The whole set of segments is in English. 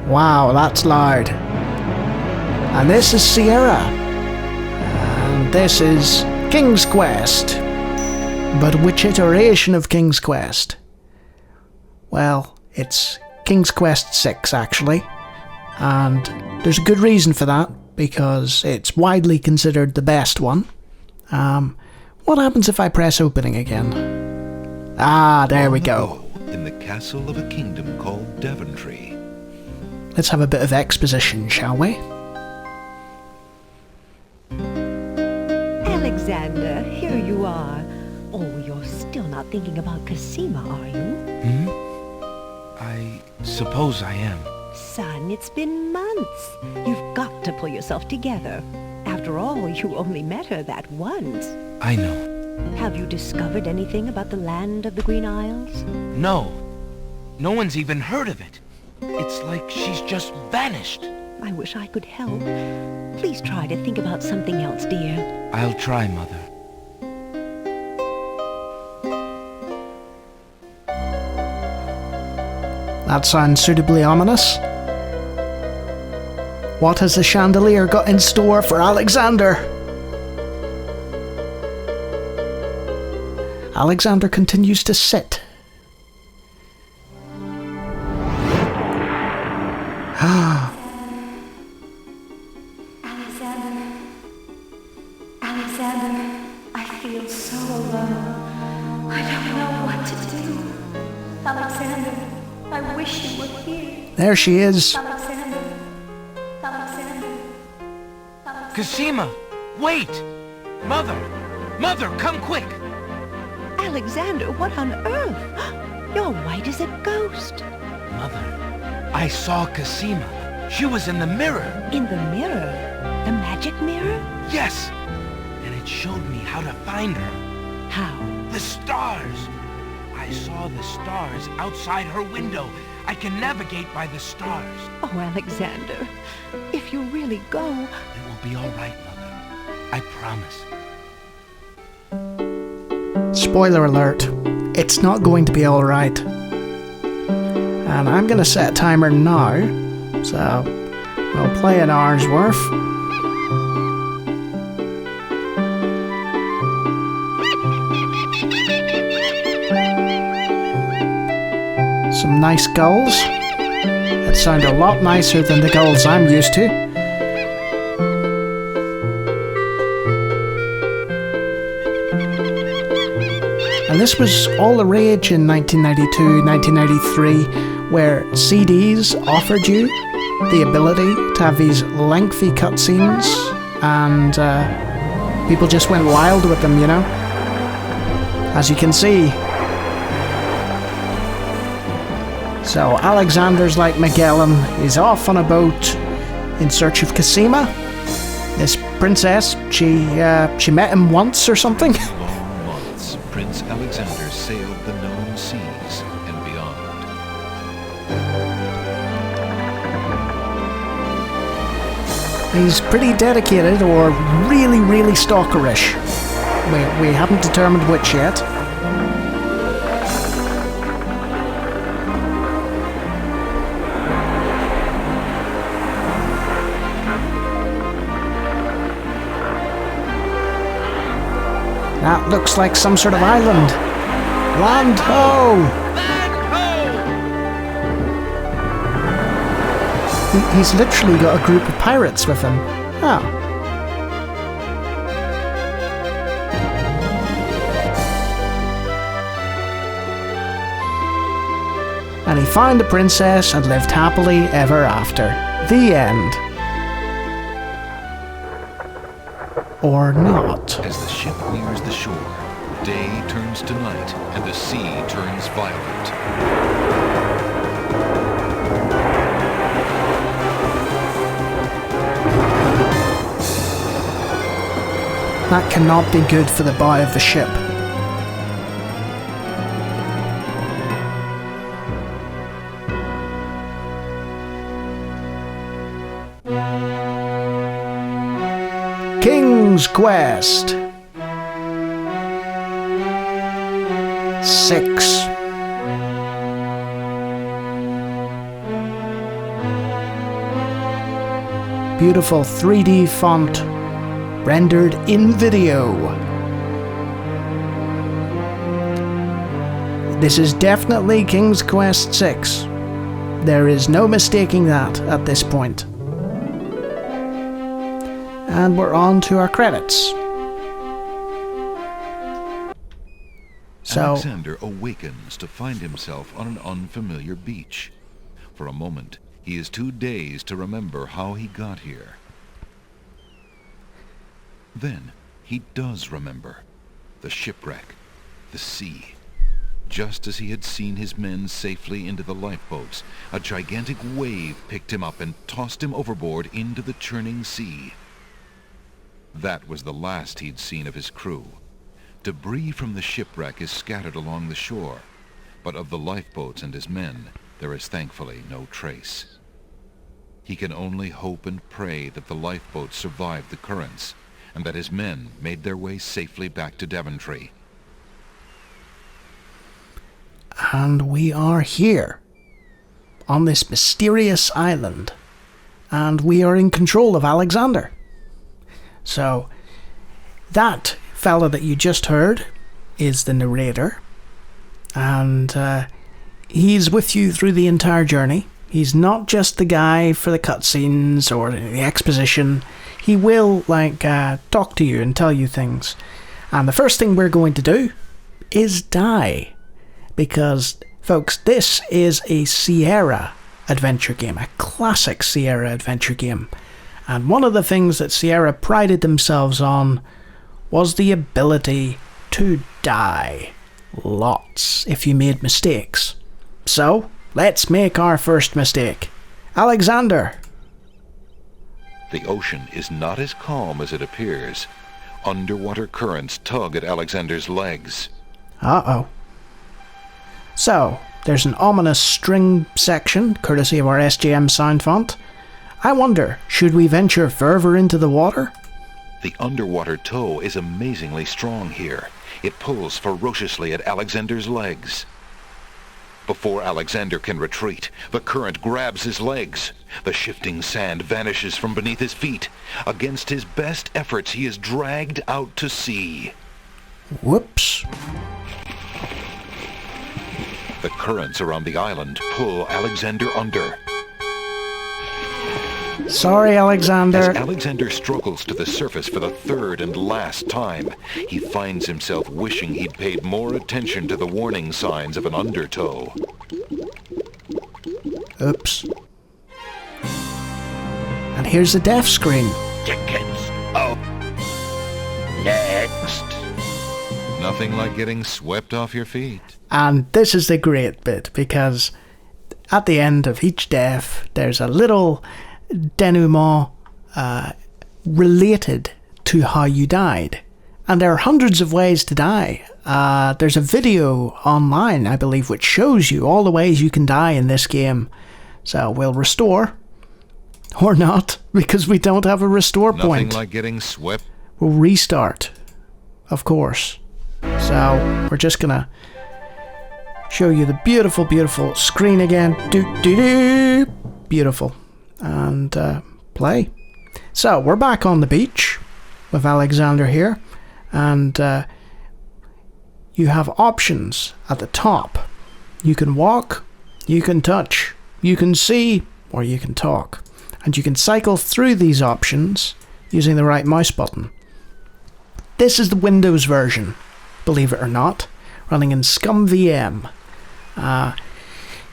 Wow, that's loud. And this is Sierra. And this is King's Quest. But which iteration of King's Quest? Well, it's King's Quest 6 actually. And there's a good reason for that, because it's widely considered the best one. What happens if I press opening again? Ah, there we go. In the castle of a kingdom called Daventry. Let's have a bit of exposition, shall we? Alexander, here you are. Oh, you're still not thinking about Cosima, are you? I suppose I am. Son, it's been months. You've got to pull yourself together. After all, you only met her that once. I know. Have you discovered anything about the land of the Green Isles? No. No one's even heard of it. It's like she's just vanished. I wish I could help. Please try to think about something else, dear. I'll try, Mother. That sounds suitably ominous. What has the chandelier got in store for Alexander? Alexander continues to sit. Alexander, I feel so alone. I don't know what to do. Alexander, I wish you were here. There she is. Alexander. Cosima! Wait! Mother! Mother, come quick! Alexander, what on earth? You're white as a ghost. Mother, I saw Cosima. She was in the mirror. In the mirror? The magic mirror? Yes! And it showed me how to find her. How? The stars! I saw the stars outside her window. I can navigate by the stars. Oh, Alexander, if you really go... It will be all right, Mother. I promise. Spoiler alert, it's not going to be alright. And I'm going to set a timer now, so we'll play an hour's worth. Some nice gulls. That sound a lot nicer than the gulls I'm used to. And this was all the rage in 1992, 1993, where CDs offered you the ability to have these lengthy cutscenes, and people just went wild with them, you know? As you can see. So Alexander's like Magellan. He's off on a boat in search of Cosima. This princess, she met him once or something. Long months, Prince Alexander sailed the known seas and beyond. He's pretty dedicated or really, really stalkerish. We haven't determined which yet. That looks like some sort of island. Land ho! He's literally got a group of pirates with him. Oh. And he found the princess and lived happily ever after. The end. Or not. As the ship nears the shore, day turns to night and the sea turns violent. That cannot be good for the bow of the ship. King's Quest 6. beautiful 3D font rendered in video. This is definitely King's Quest VI. There is no mistaking that at this point. And we're on to our credits. So, Alexander awakens to find himself on an unfamiliar beach. For a moment, he is too dazed to remember how he got here. Then, he does remember. The shipwreck, the sea. Just as he had seen his men safely into the lifeboats, a gigantic wave picked him up and tossed him overboard into the churning sea. That was the last he'd seen of his crew. Debris from the shipwreck is scattered along the shore, but of the lifeboats and his men, there is thankfully no trace. He can only hope and pray that the lifeboats survived the currents, and that his men made their way safely back to Daventry. and we are here, on this mysterious island, and we are in control of Alexander. So, that fella that you just heard is the narrator, and he's with you through the entire journey. He's not just the guy for the cutscenes or the exposition. He will, talk to you and tell you things. And the first thing we're going to do is die. Because, folks, this is a Sierra adventure game, a classic Sierra adventure game. And one of the things that Sierra prided themselves on was the ability to die. Lots, if you made mistakes. So, let's make our first mistake. Alexander. The ocean is not as calm as it appears. Underwater currents tug at Alexander's legs. Uh-oh. So, there's an ominous string section, courtesy of our SGM sound font. I wonder, should we venture further into the water? The underwater tow is amazingly strong here. It pulls ferociously at Alexander's legs. Before Alexander can retreat, the current grabs his legs. The shifting sand vanishes from beneath his feet. Against his best efforts, he is dragged out to sea. Whoops. The currents around the island pull Alexander under. Sorry, Alexander. As Alexander struggles to the surface for the third and last time, he finds himself wishing he'd paid more attention to the warning signs of an undertow. Oops. And here's the death screen. Dickens. Oh. Next. Nothing like getting swept off your feet. And this is the great bit, because at the end of each death, there's a little denouement related to how you died. And there are hundreds of ways to die. There's a video online, I believe, which shows you all the ways you can die in this game. So we'll restore. Or not, because we don't have a restore point. Nothing like getting swept. We'll restart, of course. So we're just gonna show you the beautiful, beautiful screen again. Beautiful. And play. So we're back on the beach with Alexander here, and you have options at the top. You can walk, you can touch, you can see, or you can talk, and you can cycle through these options using the right mouse button. This is the Windows version, believe it or not, running in ScumVM.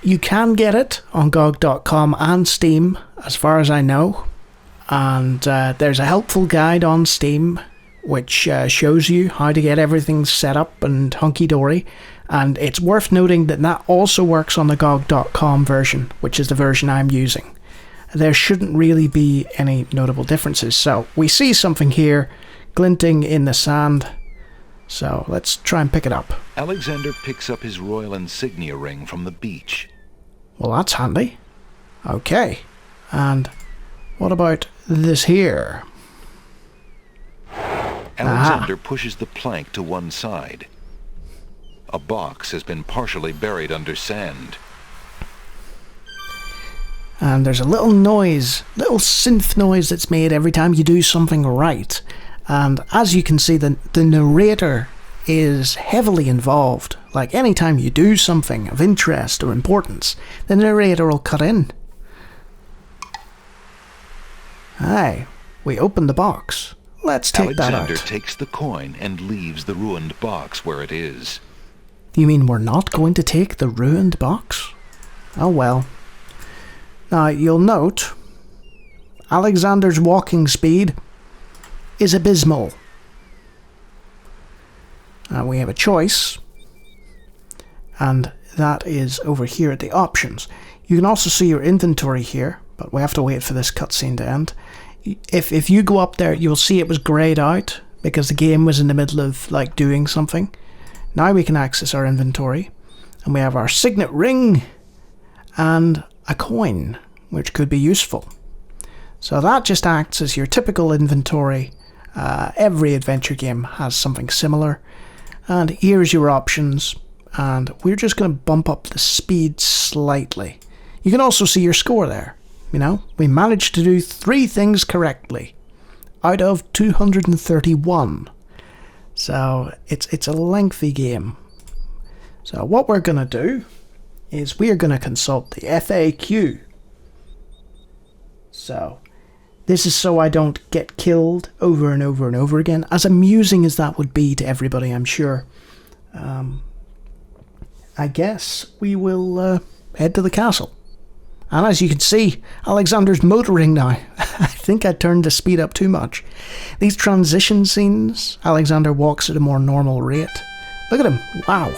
You can get it on GOG.com and Steam, as far as I know. And there's a helpful guide on Steam which shows you how to get everything set up and hunky-dory. And it's worth noting that that also works on the GOG.com version, which is the version I'm using. There shouldn't really be any notable differences. So we see something here glinting in the sand. So let's try and pick it up. Alexander picks up his royal insignia ring from the beach. Well, that's handy. Okay. And what about this here? Alexander pushes the plank to one side. A box has been partially buried under sand. And there's a little noise, little synth noise that's made every time you do something right. And as you can see, the narrator is heavily involved. Like anytime you do something of interest or importance, the narrator will cut in. Aye, we opened the box. Let's take that out. Alexander takes the coin and leaves the ruined box where it is. You mean we're not going to take the ruined box? Oh well. Now you'll note, Alexander's walking speed is abysmal. We have a choice, and that is over here at the options. You can also see your inventory here, but we have to wait for this cutscene to end. If you go up there, you'll see it was greyed out because the game was in the middle of like doing something. Now we can access our inventory, and we have our signet ring and a coin, which could be useful. So that just acts as your typical inventory. Every adventure game has something similar. And here's your options, and we're just going to bump up the speed slightly. You can also see your score there. You know, we managed to do 3 things correctly out of 231. So it's a lengthy game. So what we're going to do is we are going to consult the FAQ. So this is so I don't get killed over and over and over again, as amusing as that would be to everybody, I'm sure. I guess we will head to the castle. And as you can see, Alexander's motoring now. I think I turned the speed up too much. These transition scenes, Alexander walks at a more normal rate. Look at him. Wow.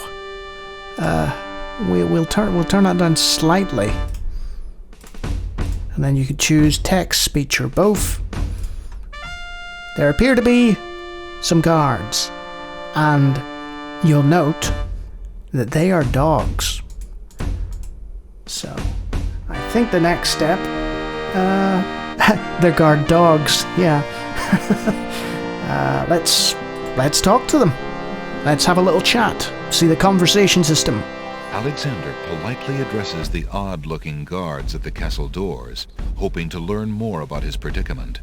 We'll turn that down slightly. And then you could choose text, speech, or both. There appear to be some guards. And you'll note that they are dogs. So I think the next step, they're guard dogs, yeah. Let's talk to them. Let's have a little chat, see the conversation system. Alexander politely addresses the odd-looking guards at the castle doors, hoping to learn more about his predicament.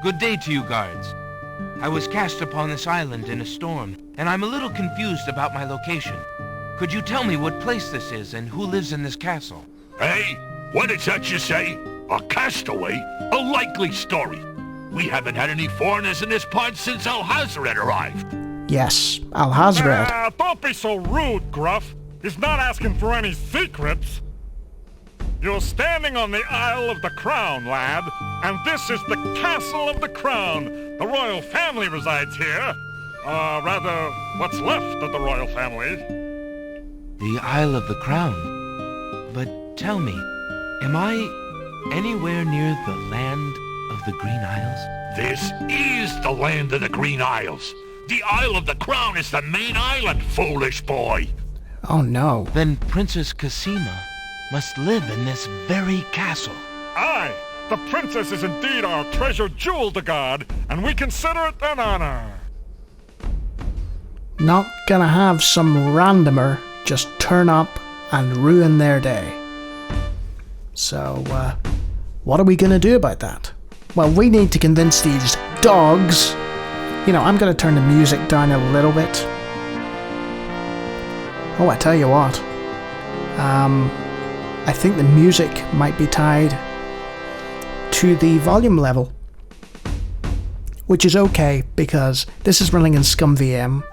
Good day to you, guards. I was cast upon this island in a storm, and I'm a little confused about my location. Could you tell me what place this is and who lives in this castle? Hey, what is that you say? A castaway? A likely story. We haven't had any foreigners in this part since Alhazred arrived. Yes, Alhazred. Don't be so rude, Gruff. He's not asking for any secrets. You're standing on the Isle of the Crown, lad, and this is the Castle of the Crown. The royal family resides here. Rather, what's left of the royal family. The Isle of the Crown? But tell me, am I anywhere near the land of the Green Isles? This is the land of the Green Isles. The Isle of the Crown is the main island, foolish boy. Oh no. Then Princess Cassima must live in this very castle. Aye, the princess is indeed our treasured jewel to guard, and we consider it an honor. Not gonna have some randomer just turn up and ruin their day. So, what are we gonna do about that? Well, we need to convince these dogs. You know, I'm gonna turn the music down a little bit. Oh, I tell you what. I think the music might be tied to the volume level, which is okay because this is running in ScumVM,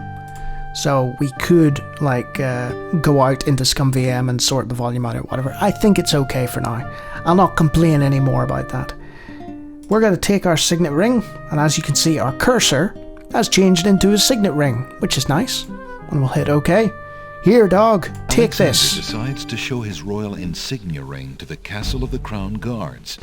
so we could like go out into ScumVM and sort the volume out or whatever. I think it's okay for now. I'll not complain any more about that. We're going to take our signet ring, and as you can see, our cursor has changed into a signet ring, which is nice. And we'll hit OK. Here, dog, take Alexander this. Decides to show his royal insignia ring to the Castle of the Crown guards.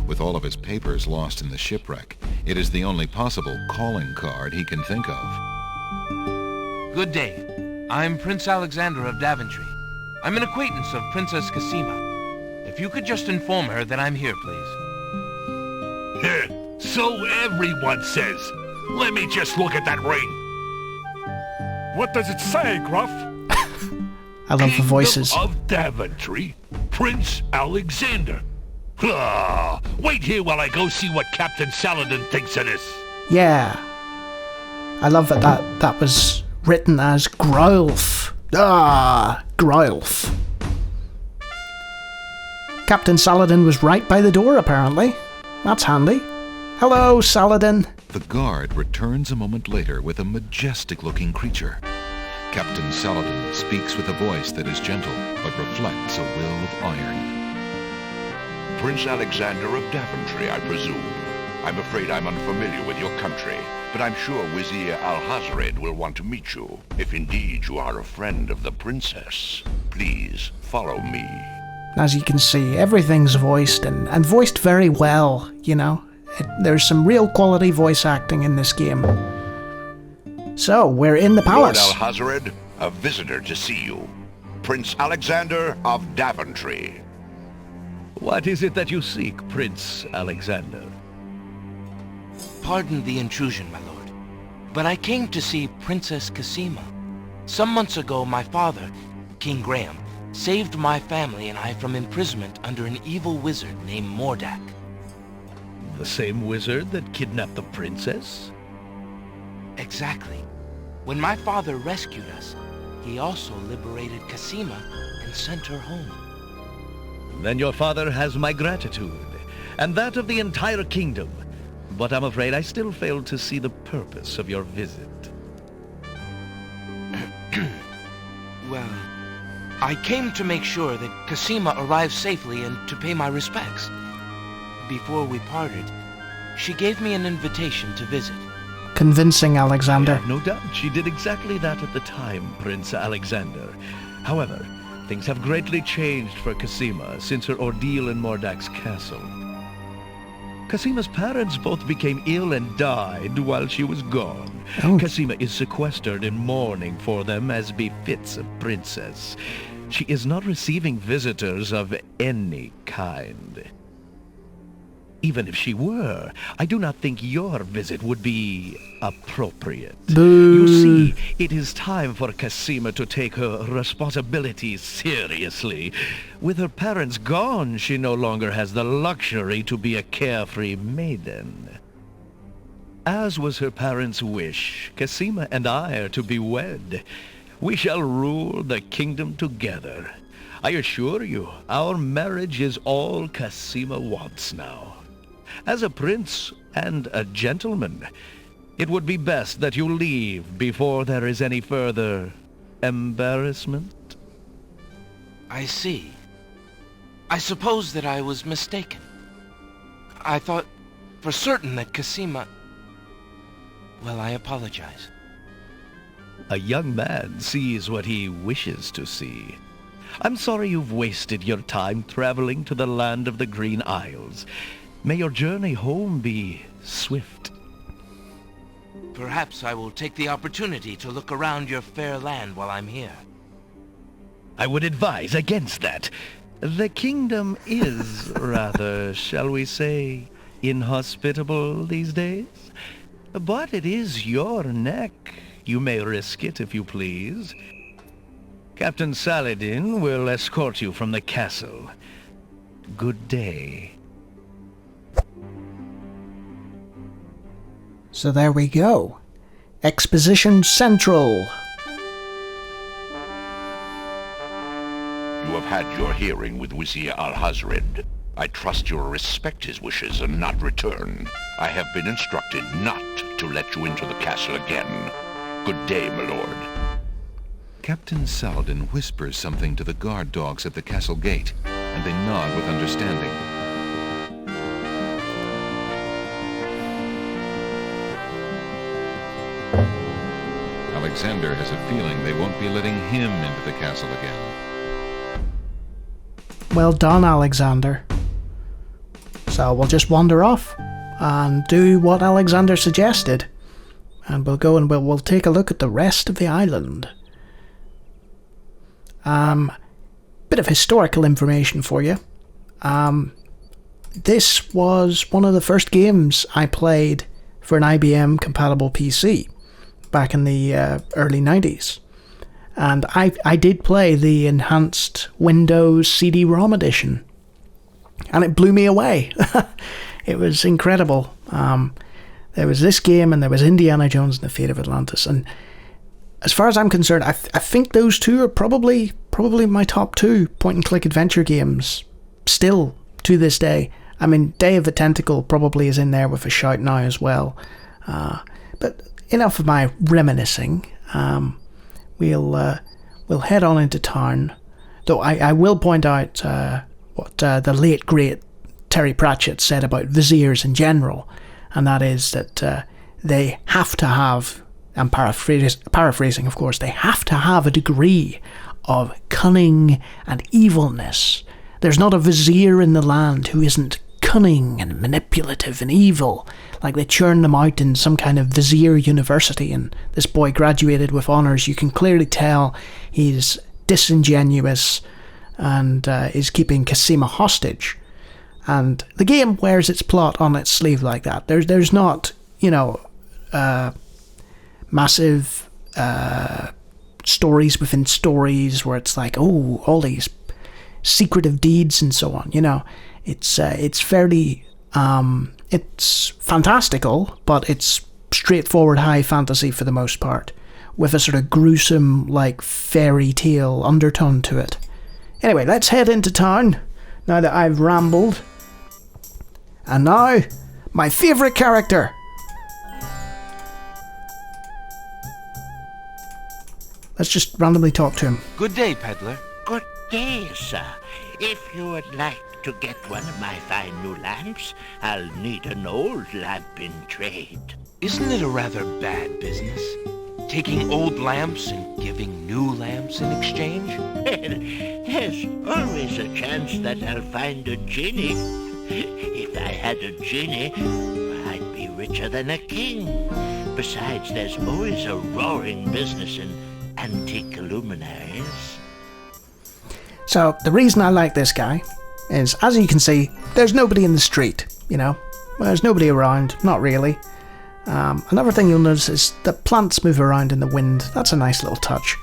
With all of his papers lost in the shipwreck, it is the only possible calling card he can think of. Good day. I'm Prince Alexander of Daventry. I'm an acquaintance of Princess Cassima. If you could just inform her that I'm here, please. So everyone says. Let me just look at that ring. What does it say, Gruff? I love the voices. Kingdom of Daventry, Prince Alexander. Wait here while I go see what Captain Saladin thinks of this. Yeah. I love that was written as Growlf. Growlf. Captain Saladin was right by the door, apparently. That's handy. Hello, Saladin. The guard returns a moment later with a majestic-looking creature. Captain Saladin speaks with a voice that is gentle, but reflects a will of iron. Prince Alexander of Daventry, I presume. I'm afraid I'm unfamiliar with your country, but I'm sure Vizier Alhazred will want to meet you, if indeed you are a friend of the princess. Please, follow me. As you can see, everything's voiced, and voiced very well, you know. There's some real quality voice acting in this game. So, we're in the palace. Lord Alhazred, a visitor to see you. Prince Alexander of Daventry. What is it that you seek, Prince Alexander? Pardon the intrusion, my lord, but I came to see Princess Cassima. Some months ago, my father, King Graham, saved my family and I from imprisonment under an evil wizard named Mordak. The same wizard that kidnapped the princess? Exactly. When my father rescued us, he also liberated Cassima and sent her home. Then your father has my gratitude, and that of the entire kingdom. But I'm afraid I still fail to see the purpose of your visit. Well, I came to make sure that Cassima arrived safely and to pay my respects. Before we parted, she gave me an invitation to visit. Convincing Alexander. I have no doubt she did exactly that at the time, Prince Alexander. However, things have greatly changed for Cassima since her ordeal in Mordak's castle. Cassima's parents both became ill and died while she was gone. Oh. Cassima is sequestered in mourning for them as befits a princess. She is not receiving visitors of any kind. Even if she were, I do not think your visit would be appropriate. Boo. You see, it is time for Cassima to take her responsibilities seriously. With her parents gone, she no longer has the luxury to be a carefree maiden. As was her parents' wish, Cassima and I are to be wed. We shall rule the kingdom together. I assure you, our marriage is all Cassima wants now. As a prince and a gentleman, it would be best that you leave before there is any further embarrassment. I see. I suppose that I was mistaken. I thought for certain that Cassima... Well, I apologize. A young man sees what he wishes to see. I'm sorry you've wasted your time traveling to the land of the Green Isles. May your journey home be swift. Perhaps I will take the opportunity to look around your fair land while I'm here. I would advise against that. The kingdom is rather, shall we say, inhospitable these days. But it is your neck. You may risk it if you please. Captain Saladin will escort you from the castle. Good day. So there we go. Exposition Central. You have had your hearing with Vizier Alhazred. I trust you will respect his wishes and not return. I have been instructed not to let you into the castle again. Good day, my lord. Captain Saladin whispers something to the guard dogs at the castle gate, and they nod with understanding. Alexander has a feeling they won't be letting him into the castle again. Well done, Alexander. So we'll just wander off and do what Alexander suggested. And we'll go and we'll take a look at the rest of the island. Bit of historical information for you. This was one of the first games I played for an IBM compatible PC back in the early 90s. And I did play the enhanced Windows CD-ROM edition, and it blew me away. It was incredible. There was this game, and there was Indiana Jones and the Fate of Atlantis. And as far as I'm concerned, I think those two are probably my top 2 point-and-click adventure games, still, to this day. I mean, Day of the Tentacle probably is in there with a shout now as well. But enough of my reminiscing. We'll head on into town. Though I will point out what the late, great Terry Pratchett said about viziers in general, and that is that they have to have, I'm paraphrasing of course, they have to have a degree of cunning and evilness. There's not a vizier in the land who isn't cunning and manipulative and evil. Like they churn them out in some kind of vizier university, and this boy graduated with honours. You can clearly tell he's disingenuous and is keeping Cassima hostage. And the game wears its plot on its sleeve like that. There's not, massive stories within stories where it's like, oh, all these secretive deeds and so on. It's fairly, it's fantastical, but it's straightforward high fantasy for the most part, with a sort of gruesome, like, fairy tale undertone to it. Anyway, let's head into town, now that I've rambled. And now, my favourite character. Let's just randomly talk to him. Good day, peddler. Good day, sir. If you would like to get one of my fine new lamps, I'll need an old lamp in trade. Isn't it a rather bad business? Taking old lamps and giving new lamps in exchange? There's always a chance that I'll find a genie. If I had a genie, I'd be richer than a king. Besides, there's always a roaring business in antique luminaries. So, the reason I like this guy is, as you can see, there's nobody in the street, There's nobody around, not really. Another thing you'll notice is the plants move around in the wind. That's a nice little touch.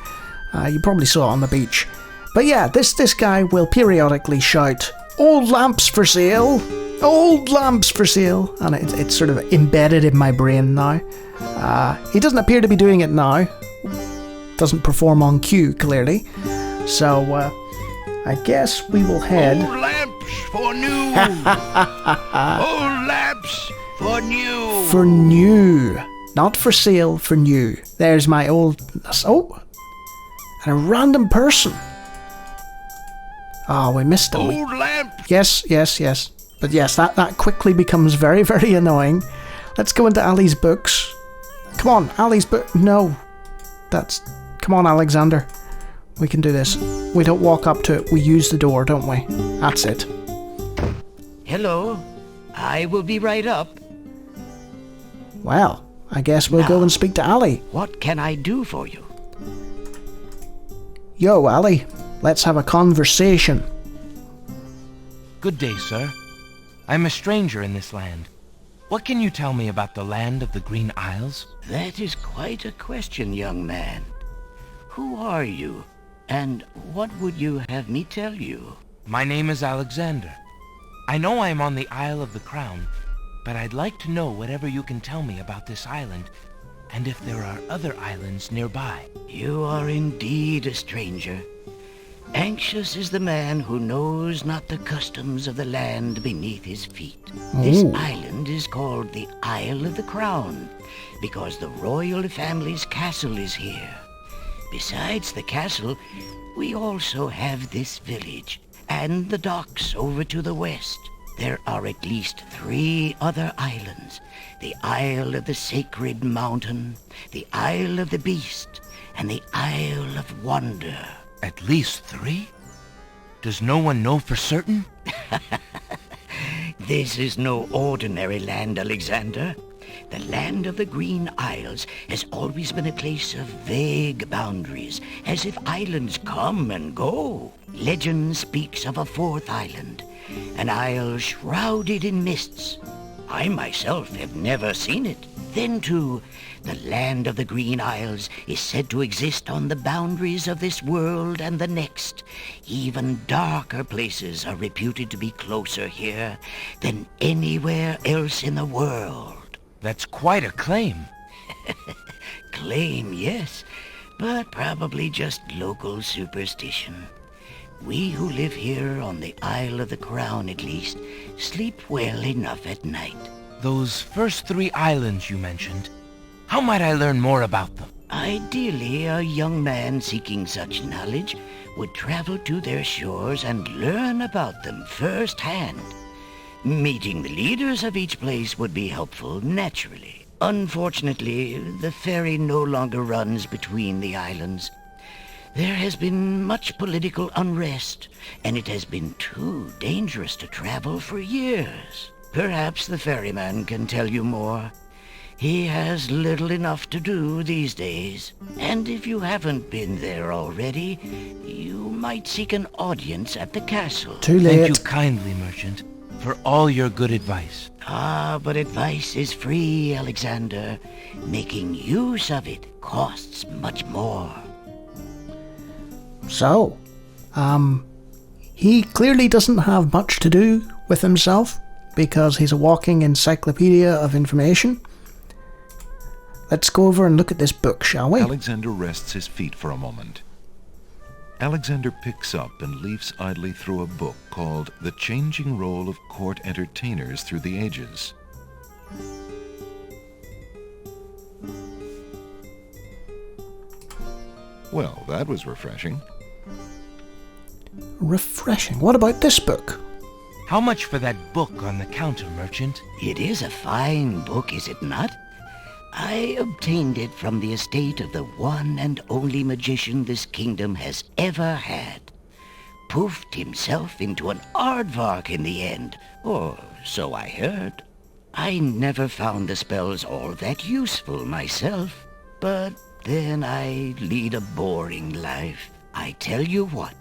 You probably saw it on the beach. But yeah, this guy will periodically shout, "Old lamps for sale! Old lamps for sale!" And it's sort of embedded in my brain now. He doesn't appear to be doing it now. Doesn't perform on cue, clearly. So, I guess we will head... Old lamps for new! Old lamps for new! For new. Not for sale, for new. There's my old... Oh! And a random person. Oh, we missed them. Old lamps! Yes. But yes, that quickly becomes very, very annoying. Let's go into Ali's books. Come on, Ali's book... No. Come on, Alexander. We can do this. We don't walk up to it, we use the door, don't we? That's it. Hello. I will be right up. Well, I guess we'll go and speak to Ali. What can I do for you? Yo, Ali. Let's have a conversation. Good day, sir. I'm a stranger in this land. What can you tell me about the land of the Green Isles? That is quite a question, young man. Who are you? And what would you have me tell you? My name is Alexander. I know I am on the Isle of the Crown, but I'd like to know whatever you can tell me about this island, and if there are other islands nearby. You are indeed a stranger. Anxious is the man who knows not the customs of the land beneath his feet. This island is called the Isle of the Crown, because the royal family's castle is here. Besides the castle, we also have this village, and the docks over to the west. There are at least 3 other islands. The Isle of the Sacred Mountain, the Isle of the Beast, and the Isle of Wonder. At least 3? Does no one know for certain? This is no ordinary land, Alexander. The land of the Green Isles has always been a place of vague boundaries, as if islands come and go. Legend speaks of a 4th island, an isle shrouded in mists. I myself have never seen it. Then, too, the land of the Green Isles is said to exist on the boundaries of this world and the next. Even darker places are reputed to be closer here than anywhere else in the world. That's quite a claim. Claim, yes, but probably just local superstition. We who live here on the Isle of the Crown, at least, sleep well enough at night. Those first 3 islands you mentioned, how might I learn more about them? Ideally, a young man seeking such knowledge would travel to their shores and learn about them firsthand. Meeting the leaders of each place would be helpful, naturally. Unfortunately, the ferry no longer runs between the islands. There has been much political unrest, and it has been too dangerous to travel for years. Perhaps the ferryman can tell you more. He has little enough to do these days, and if you haven't been there already, you might seek an audience at the castle. Too late. Thank you kindly, merchant, for all your good advice. Ah, but advice is free, Alexander. Making use of it costs much more. So, he clearly doesn't have much to do with himself because he's a walking encyclopedia of information. Let's go over and look at this book, shall we? Alexander rests his feet for a moment. Alexander picks up and leafs idly through a book called The Changing Role of Court Entertainers Through the Ages. Well, that was refreshing. Refreshing. What about this book? How much for that book on the counter, merchant? It is a fine book, is it not? I obtained it from the estate of the one and only magician this kingdom has ever had. Poofed himself into an aardvark in the end, or so I heard. I never found the spells all that useful myself, but then I lead a boring life. I tell you what,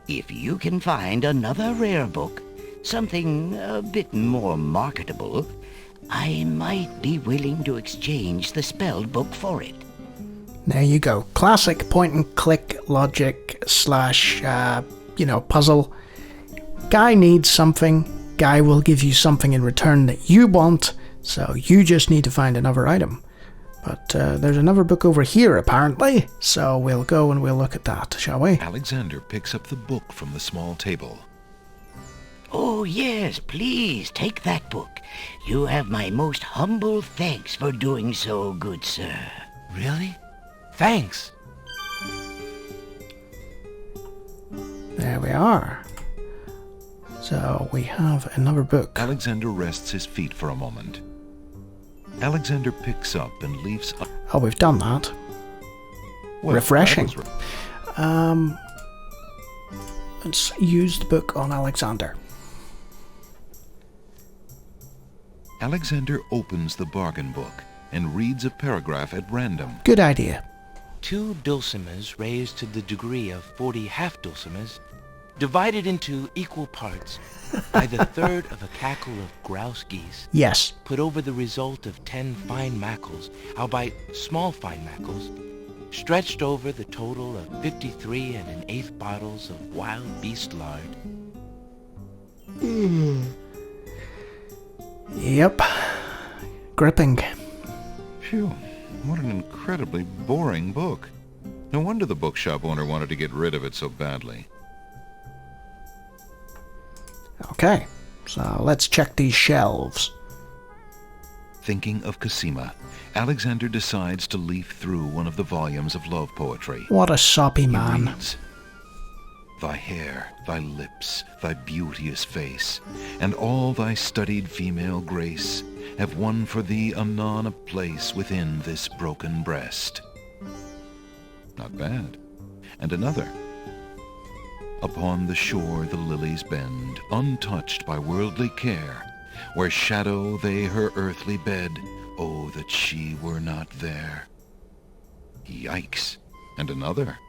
if you can find another rare book, something a bit more marketable, I might be willing to exchange the spelled book for it. There you go. Classic point-and-click logic slash, puzzle. Guy needs something. Guy will give you something in return that you want, so you just need to find another item. But there's another book over here, apparently, so we'll go and we'll look at that, shall we? Alexander picks up the book from the small table. Oh, yes, please, take that book. You have my most humble thanks for doing so, good sir. Really? Thanks. There we are. So we have another book. Alexander rests his feet for a moment. Alexander picks up and leaves... Oh, we've done that. Well, refreshing. that was Let's use the book on Alexander. Alexander opens the bargain book and reads a paragraph at random. Good idea. 2 dulcimers raised to the degree of 40 half-dulcimers, divided into equal parts by the third of a cackle of grouse geese. Yes. Put over the result of 10 fine mackles, albeit small fine mackles, stretched over the total of 53 1/8 bottles of wild beast lard. Yep. Gripping. Phew, what an incredibly boring book. No wonder the bookshop owner wanted to get rid of it so badly. Okay, so let's check these shelves. Thinking of Cosima, Alexander decides to leaf through one of the volumes of love poetry. What a soppy He man. reads, Thy hair, thy lips, thy beauteous face, and all thy studied female grace have won for thee anon a place within this broken breast. Not bad. And another. Upon the shore the lilies bend, untouched by worldly care, where shadow they her earthly bed, oh, that she were not there. Yikes. And another.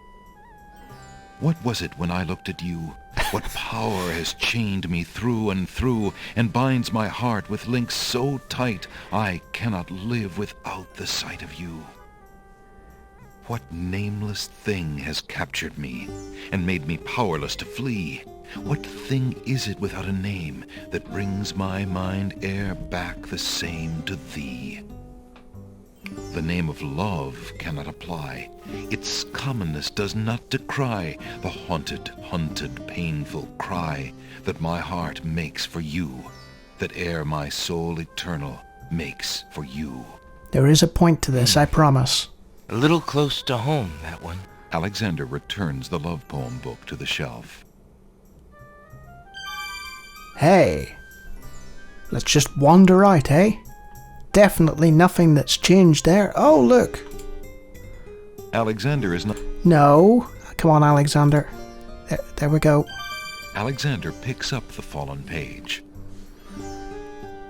What was it when I looked at you? What power has chained me through and binds my heart with links so tight I cannot live without the sight of you? What nameless thing has captured me and made me powerless to flee? What thing is it without a name that brings my mind e'er back the same to thee? The name of love cannot apply. Its commonness does not decry the haunted, painful cry that my heart makes for you, that e'er my soul eternal makes for you. There is a point to this, I promise. A little close to home, that one. Alexander returns the love poem book to the shelf. Hey, let's just wander out, eh? Definitely nothing that's changed there. Oh, look. Alexander is not... No. Come on, Alexander. There we go. Alexander picks up the fallen page.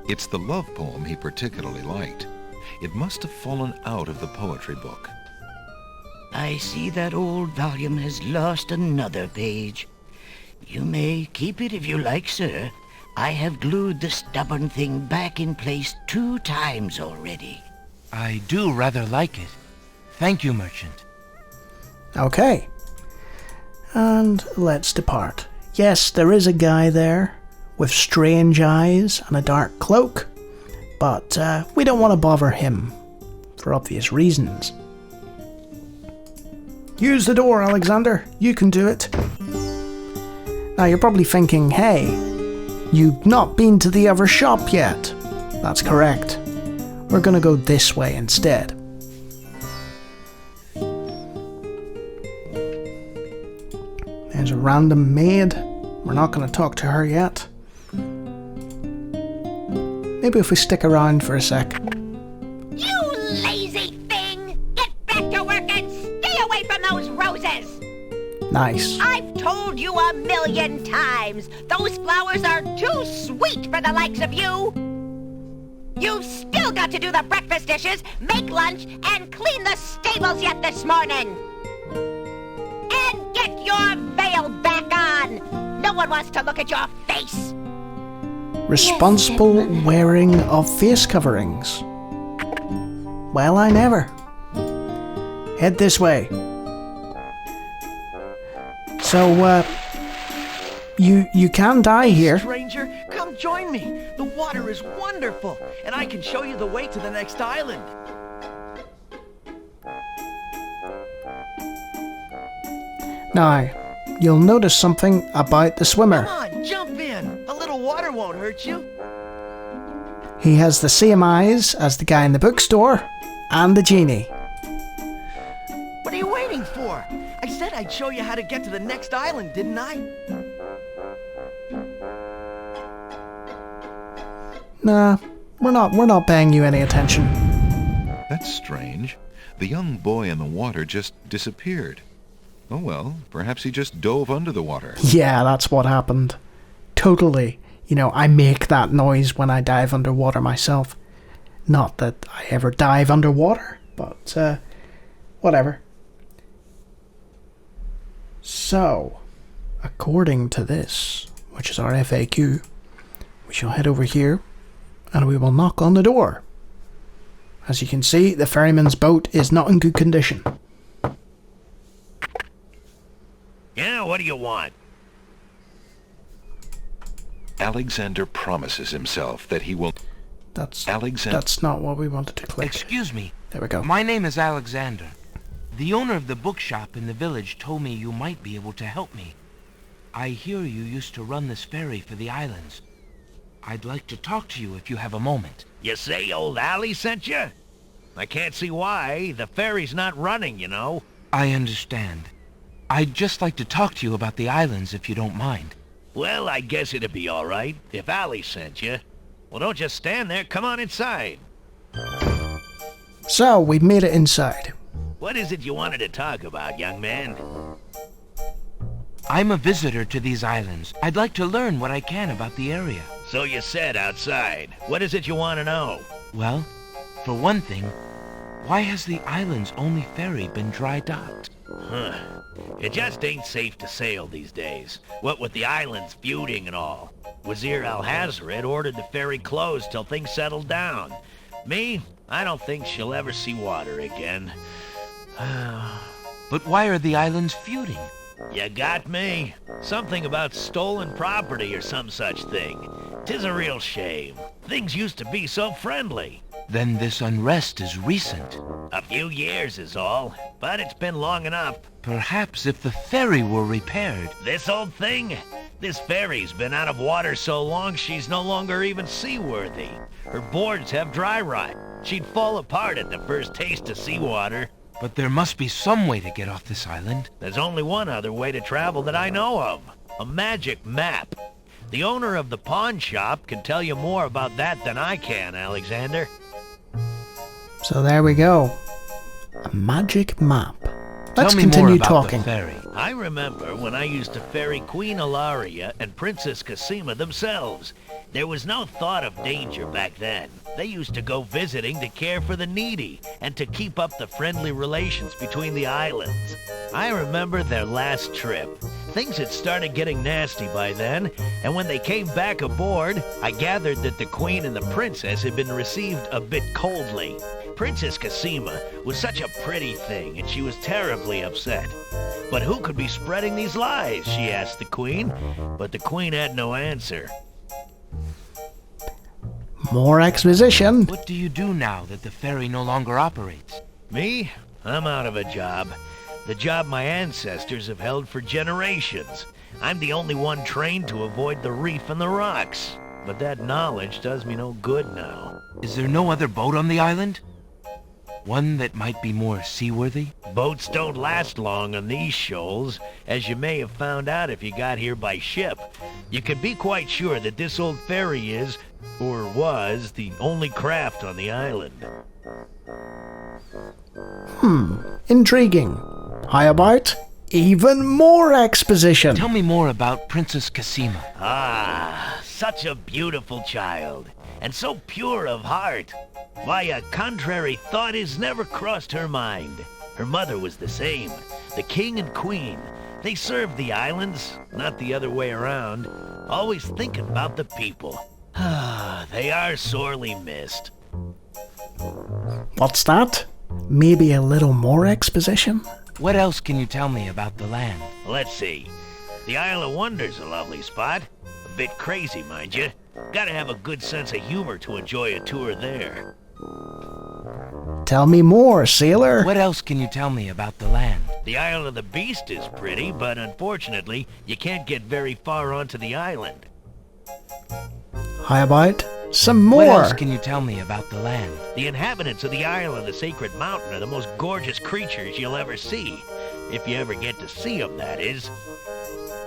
It's the love poem he particularly liked. It must have fallen out of the poetry book. I see that old volume has lost another page. You may keep it if you like, sir. I have glued the stubborn thing back in place 2 times already. I do rather like it. Thank you, merchant. Okay. And let's depart. Yes, there is a guy there with strange eyes and a dark cloak, but we don't want to bother him for obvious reasons. Use the door, Alexander. You can do it. Now you're probably thinking, hey, you've not been to the other shop yet. That's correct. We're going to go this way instead. There's a random maid. We're not going to talk to her yet. Maybe if we stick around for a sec. You lazy thing! Get back to work and stay away from those roses! Nice. I've told you 1,000,000 times, those flowers are too sweet for the likes of you! You've still got to do the breakfast dishes, make lunch, and clean the stables yet this morning! And get your veil back on! No one wants to look at your face! Responsible wearing of face coverings. Well, I never. Head this way. So, you can die here. Stranger, come join me. The water is wonderful, and I can show you the way to the next island. Now, you'll notice something about the swimmer. Come on, jump in. A little water won't hurt you. He has the same eyes as the guy in the bookstore and the genie. What are you waiting for? I said I'd show you how to get to the next island, didn't I? Nah, we're not paying you any attention. That's strange. The young boy in the water just disappeared. Oh well, perhaps he just dove under the water. Yeah, that's what happened. Totally. You know, I make that noise when I dive underwater myself. Not that I ever dive underwater, but whatever. So, according to this, which is our FAQ, we shall head over here and we will knock on the door. As you can see, the ferryman's boat is not in good condition. Yeah, what do you want? Alexander promises himself that he will... That's not what we wanted to click. Excuse me. There we go. My name is Alexander. The owner of the bookshop in the village told me you might be able to help me. I hear you used to run this ferry for the islands. I'd like to talk to you if you have a moment. You say old Allie sent you? I can't see why. The ferry's not running, you know. I understand. I'd just like to talk to you about the islands if you don't mind. Well, I guess it'd be all right if Allie sent you. Well, don't just stand there. Come on inside. So, we've made it inside. What is it you wanted to talk about, young man? I'm a visitor to these islands. I'd like to learn what I can about the area. So you said outside. What is it you want to know? Well, for one thing, why has the island's only ferry been dry docked? Huh. It just ain't safe to sail these days, what with the islands feuding and all. Wazir Al-Hazred ordered the ferry closed till things settled down. Me, I don't think she'll ever see water again. But why are the islands feuding? You got me. Something about stolen property or some such thing. 'Tis a real shame. Things used to be so friendly. Then this unrest is recent. A few years is all, but it's been long enough. Perhaps if the ferry were repaired. This old thing? This ferry's been out of water so long she's no longer even seaworthy. Her boards have dry rot. She'd fall apart at the first taste of seawater. But there must be some way to get off this island. There's only one other way to travel that I know of. A magic map. The owner of the pawn shop can tell you more about that than I can, Alexander. So there we go. A magic map. Let's Tell me continue more about talking. the ferry. I remember when I used to ferry Queen Ilaria and Princess Cassima themselves. There was no thought of danger back then. They used to go visiting to care for the needy and to keep up the friendly relations between the islands. I remember their last trip. Things had started getting nasty by then, and when they came back aboard, I gathered that the Queen and the Princess had been received a bit coldly. Princess Cassima was such a pretty thing, and she was terribly upset. But who could be spreading these lies, she asked the Queen, but the Queen had no answer. More exposition. What do you do now that the ferry no longer operates? Me? I'm out of a job. The job my ancestors have held for generations. I'm the only one trained to avoid the reef and the rocks. But that knowledge does me no good now. Is there no other boat on the island? One that might be more seaworthy? Boats don't last long on these shoals, as you may have found out if you got here by ship. You can be quite sure that this old ferry is, or was, the only craft on the island. Intriguing. How about even more exposition? Tell me more about Princess Cassima. Ah, such a beautiful child, and so pure of heart. Why, a contrary thought has never crossed her mind. Her mother was the same. The king and queen, they served the islands, not the other way around, always thinking about the people. Ah, they are sorely missed. What's that? Maybe a little more exposition? What else can you tell me about the land? Let's see. The Isle of Wonder's a lovely spot. A bit crazy, mind you. Gotta have a good sense of humor to enjoy a tour there. Tell me more, sailor. What else can you tell me about the land? The Isle of the Beast is pretty, but unfortunately, you can't get very far onto the island. How about some more? What else can you tell me about the land? The inhabitants of the Isle of the Sacred Mountain are the most gorgeous creatures you'll ever see. If you ever get to see them, that is.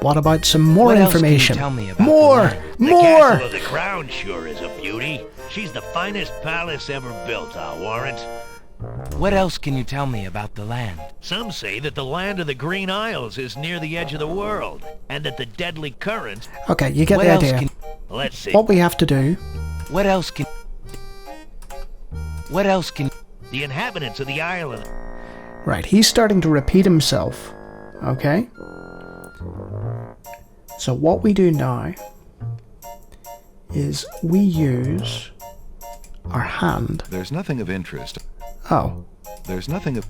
What about some more What else can you information? tell me about More! the land? The More! Castle of the Crown sure is a beauty. She's the finest palace ever built, I'll warrant. What else can you tell me about the land? Some say that the land of the Green Isles is near the edge of the world, and that the deadly current... Okay, you get What the else idea. can... Let's see. What we have to do... What else can... What else can... The inhabitants of the island... Right, he's starting to repeat himself. Okay? So what we do now is we use our hand. There's nothing of interest. Oh, There's nothing of...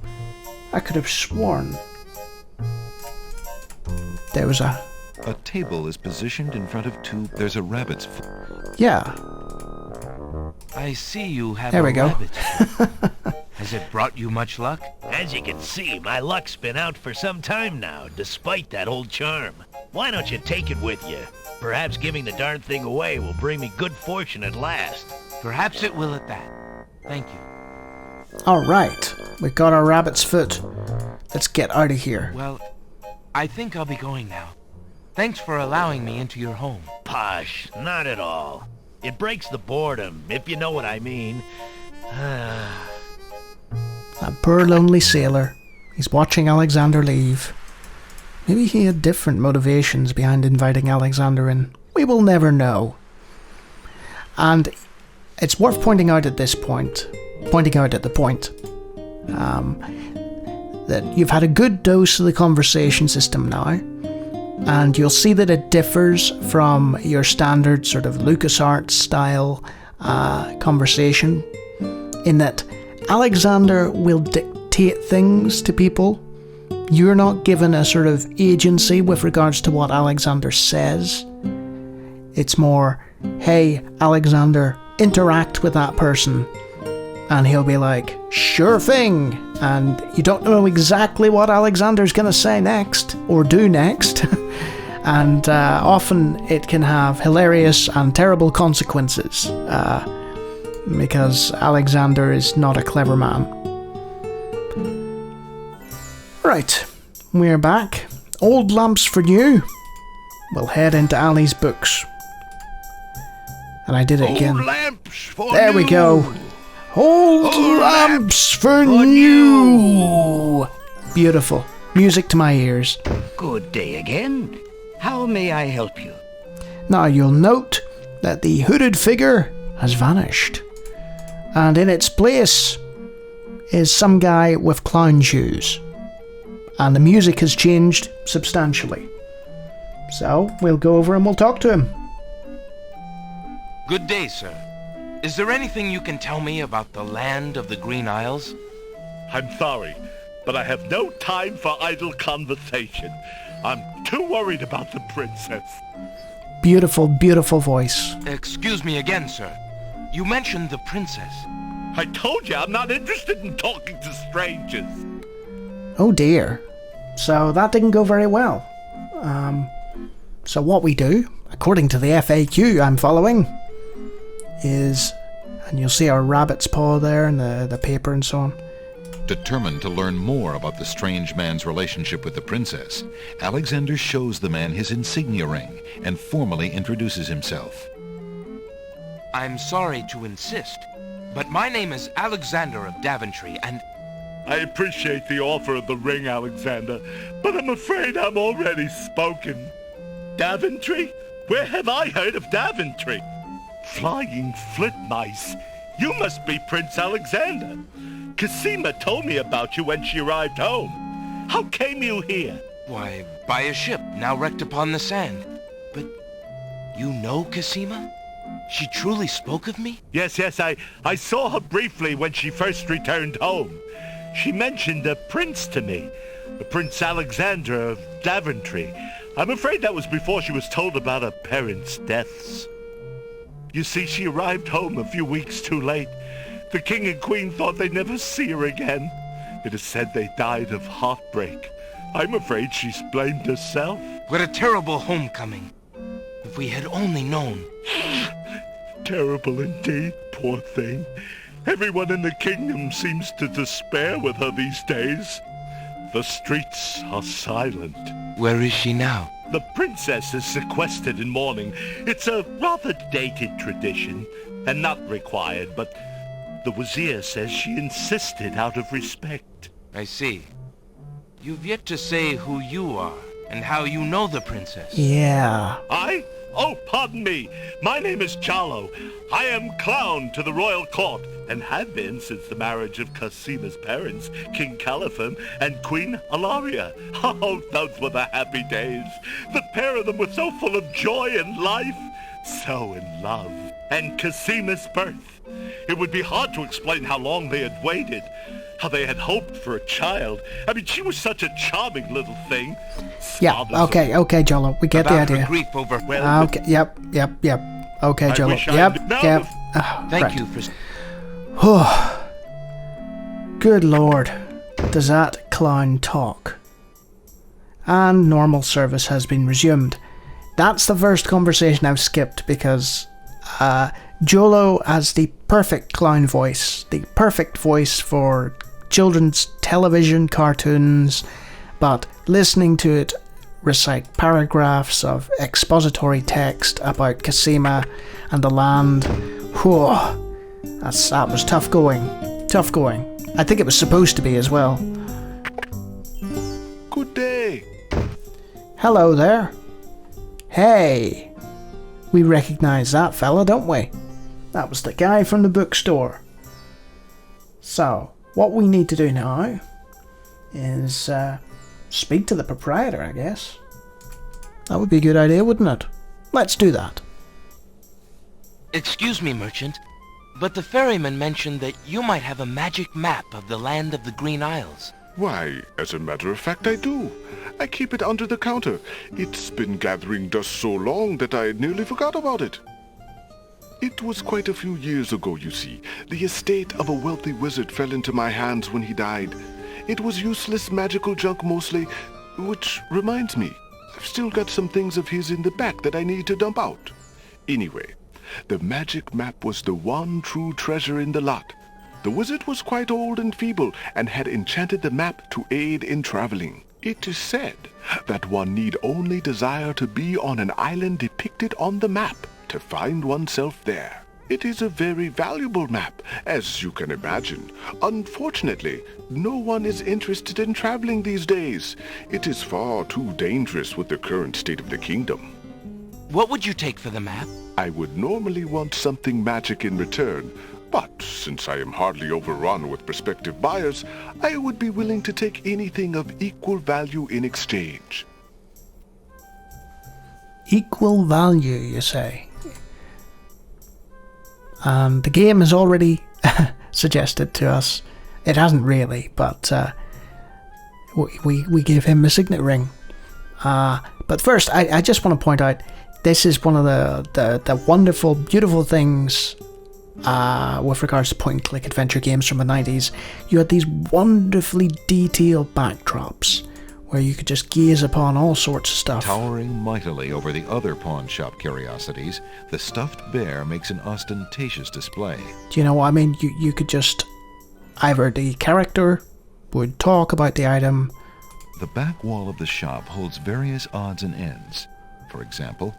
I could have sworn there was a... A table is positioned in front of two... There's a rabbit's foot. Yeah, I see you have there a we go. rabbit. Has it brought you much luck? As you can see, my luck's been out for some time now, despite that old charm. Why don't you take it with you? Perhaps giving the darn thing away will bring me good fortune at last. Perhaps it will at that. Thank you. Alright, we've got our rabbit's foot. Let's get out of here. Well, I think I'll be going now. Thanks for allowing me into your home. Posh, not at all. It breaks the boredom, if you know what I mean. That poor lonely sailor. He's watching Alexander leave. Maybe he had different motivations behind inviting Alexander in. We will never know. And it's worth pointing out at the point, that you've had a good dose of the conversation system now, and you'll see that it differs from your standard sort of LucasArts style conversation, in that Alexander will dictate things to people. You're not given a sort of agency with regards to what Alexander says. It's more, hey, Alexander, interact with that person. And he'll be like, sure thing. And you don't know exactly what Alexander's going to say next, or do next. And often it can have hilarious and terrible consequences, because Alexander is not a clever man. Right, we're back. Old lamps for new. We'll head into Ali's books. And I did it again. Old lamps for there new. We go. Old lamps for new. Beautiful. Music to my ears. Good day again. How may I help you? Now you'll note that the hooded figure has vanished. And in its place is some guy with clown shoes. And the music has changed substantially. So, we'll go over and we'll talk to him. Good day, sir. Is there anything you can tell me about the land of the Green Isles? I'm sorry, but I have no time for idle conversation. I'm too worried about the princess. Beautiful, beautiful voice. Excuse me again, sir. You mentioned the princess. I told you I'm not interested in talking to strangers. Oh dear. So that didn't go very well. So what we do, according to the FAQ I'm following, is, and you'll see our rabbit's paw there and the paper and so on. Determined to learn more about the strange man's relationship with the princess, Alexander shows the man his insignia ring and formally introduces himself. I'm sorry to insist, but my name is Alexander of Daventry, and... I appreciate the offer of the ring, Alexander, but I'm afraid I'm already spoken. Daventry? Where have I heard of Daventry? Flying flit mice. You must be Prince Alexander. Cosima told me about you when she arrived home. How came you here? Why, by a ship now wrecked upon the sand. But you know Cosima? She truly spoke of me? Yes, I saw her briefly when she first returned home. She mentioned a prince to me, Prince Alexander of Daventry. I'm afraid that was before she was told about her parents' deaths. You see, she arrived home a few weeks too late. The king and queen thought they'd never see her again. It is said they died of heartbreak. I'm afraid she's blamed herself. What a terrible homecoming. If we had only known. Terrible indeed, poor thing. Everyone in the kingdom seems to despair with her these days. The streets are silent. Where is she now? The princess is sequestered in mourning. It's a rather dated tradition, and not required, but the Wazir says she insisted out of respect. I see. You've yet to say who you are, and how you know the princess. Yeah. I? Oh, pardon me. My name is Charlo. I am clown to the royal court, and have been since the marriage of Cosima's parents, King Caliphon and Queen Alaria. Oh, those were the happy days. The pair of them were so full of joy and life, so in love. And Cosima's birth. It would be hard to explain how long they had waited, how they had hoped for a child. I mean, she was such a charming little thing. Yeah, okay, Jolo, we get the idea. Grief over... Okay, yep. Okay, Jolo, yep. Oh, Thank right. you for... Good lord, does that clown talk? And normal service has been resumed. That's the first conversation I've skipped because Jolo has the perfect clown voice, the perfect voice for children's television cartoons, but listening to it recite paragraphs of expository text about Cosima and the land, whew, that was tough going. I think it was supposed to be as well. Good day. Hello there. Hey, we recognise that fella, don't we? That was the guy from the bookstore. So, what we need to do now is speak to the proprietor, I guess. That would be a good idea, wouldn't it? Let's do that. Excuse me, merchant, but the ferryman mentioned that you might have a magic map of the land of the Green Isles. Why, as a matter of fact, I do. I keep it under the counter. It's been gathering dust so long that I nearly forgot about it. It was quite a few years ago, you see. The estate of a wealthy wizard fell into my hands when he died. It was useless magical junk mostly, which reminds me, I've still got some things of his in the back that I need to dump out. Anyway, the magic map was the one true treasure in the lot. The wizard was quite old and feeble and had enchanted the map to aid in traveling. It is said that one need only desire to be on an island depicted on the map to find oneself there. It is a very valuable map, as you can imagine. Unfortunately, no one is interested in traveling these days. It is far too dangerous with the current state of the kingdom. What would you take for the map? I would normally want something magic in return, but since I am hardly overrun with prospective buyers, I would be willing to take anything of equal value in exchange. Equal value, you say? The game has already suggested to us. It hasn't really, but we give him a signet ring. But first, I just want to point out, this is one of the wonderful, beautiful things with regards to point-and-click adventure games from the 90s. You had these wonderfully detailed backdrops where you could just gaze upon all sorts of stuff. Towering mightily over the other pawn shop curiosities, the stuffed bear makes an ostentatious display. Do you know what I mean? You could just... Either the character would talk about the item. The back wall of the shop holds various odds and ends. For example,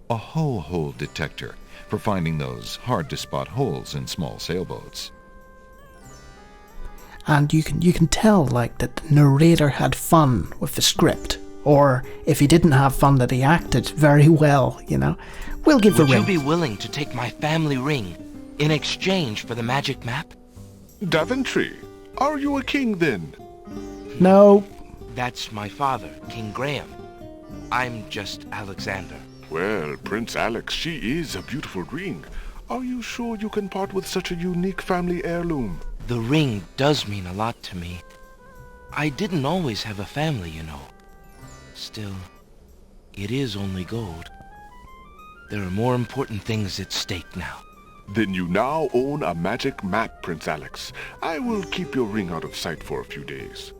a hull hole detector for finding those hard-to-spot holes in small sailboats. And you can tell, like, that the narrator had fun with the script. Or, if he didn't have fun, that he acted very well, you know. We'll give the ring. Would you be willing to take my family ring in exchange for the magic map? Daventry, are you a king then? No. That's my father, King Graham. I'm just Alexander. Well, Prince Alex, she is a beautiful ring. Are you sure you can part with such a unique family heirloom? The ring does mean a lot to me. I didn't always have a family, you know. Still, it is only gold. There are more important things at stake now. Then you now own a magic map, Prince Alex. I will keep your ring out of sight for a few days.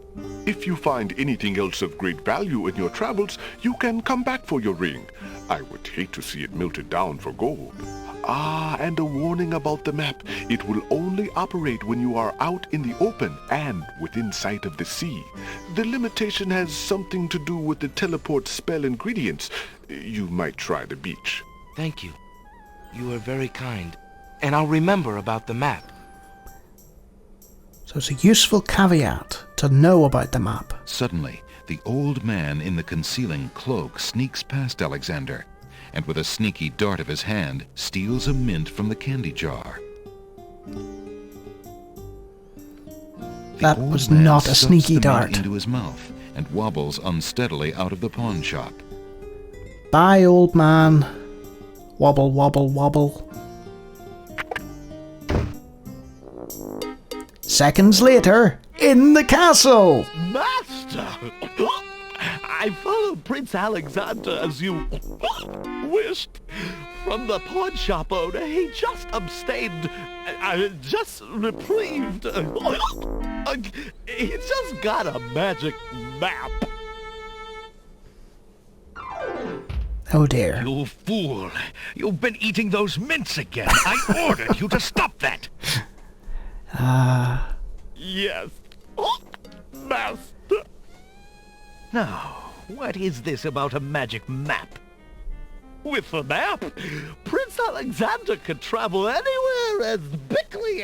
If you find anything else of great value in your travels, you can come back for your ring. I would hate to see it melted down for gold. Ah, and a warning about the map. It will only operate when you are out in the open and within sight of the sea. The limitation has something to do with the teleport spell ingredients. You might try the beach. Thank you. You are very kind. And I'll remember about the map. So it's a useful caveat to know about the map. Suddenly, the old man in the concealing cloak sneaks past Alexander, and with a sneaky dart of his hand, steals a mint from the candy jar. That was not a sneaky dart. Mint into his mouth and wobbles unsteadily out of the pawn shop. Bye, old man. Wobble, wobble, wobble. Seconds later, in the castle! Master! I followed Prince Alexander as you wished. From the pawn shop owner, he just abstained, just reprieved. He just got a magic map. Oh dear. You fool! You've been eating those mints again. I ordered you to stop that. Yes, Master. Now, what is this about a magic map? With the map, Prince Alexander could travel anywhere as quickly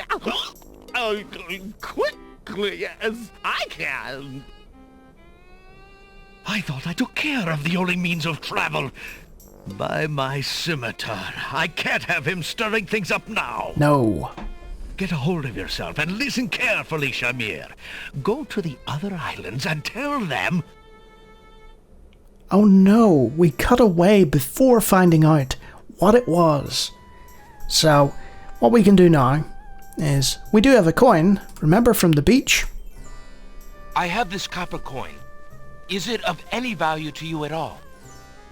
as I can. I thought I took care of the only means of travel. By my scimitar, I can't have him stirring things up now. No. Get a hold of yourself and listen carefully, Shamir. Go to the other islands and tell them... Oh no, we cut away before finding out what it was. So, what we can do now is, we do have a coin, remember, from the beach? I have this copper coin. Is it of any value to you at all?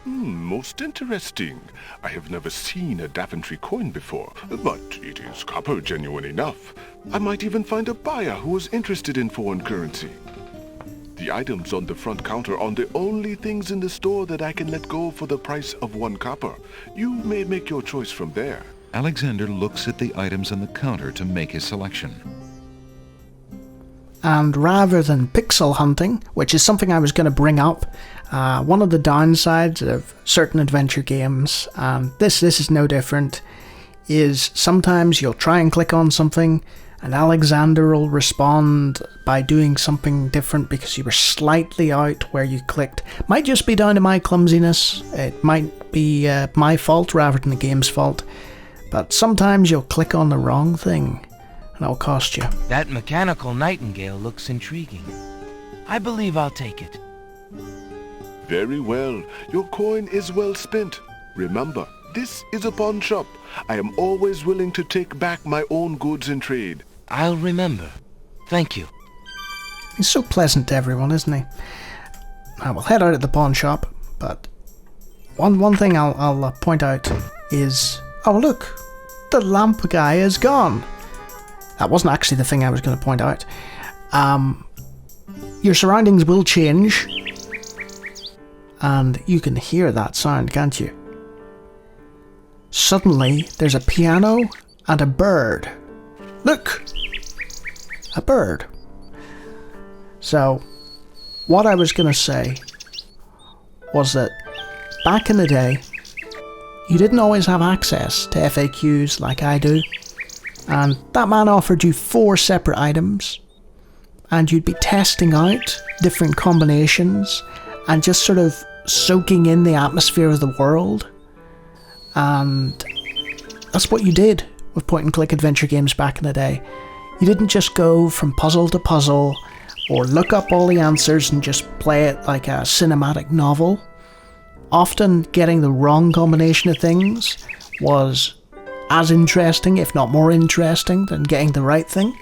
Most interesting. I have never seen a Daventry coin before, but it is copper genuine enough. I might even find a buyer who is interested in foreign currency. The items on the front counter are the only things in the store that I can let go for the price of 1 copper. You may make your choice from there. Alexander looks at the items on the counter to make his selection. And rather than pixel hunting, which is something I was going to bring up, one of the downsides of certain adventure games, and this is no different, is sometimes you'll try and click on something and Alexander will respond by doing something different because you were slightly out where you clicked. Might just be down to my clumsiness, it might be my fault rather than the game's fault, but sometimes you'll click on the wrong thing and it'll cost you. That mechanical nightingale looks intriguing. I believe I'll take it. Very well. Your coin is well spent. Remember, this is a pawn shop. I am always willing to take back my own goods in trade. I'll remember. Thank you. He's so pleasant to everyone, isn't he? I will head out of the pawn shop, but one thing I'll point out is, oh look, the lamp guy is gone. That wasn't actually the thing I was going to point out. Your surroundings will change, and you can hear that sound, can't you? Suddenly, there's a piano and a bird. Look! A bird. So, what I was going to say was that back in the day, you didn't always have access to FAQs like I do, and that man offered you 4 separate items, and you'd be testing out different combinations and just sort of soaking in the atmosphere of the world. And that's what you did with point-and-click adventure games back in the day. You didn't just go from puzzle to puzzle or look up all the answers and just play it like a cinematic novel. Often getting the wrong combination of things was as interesting, if not more interesting, than getting the right thing.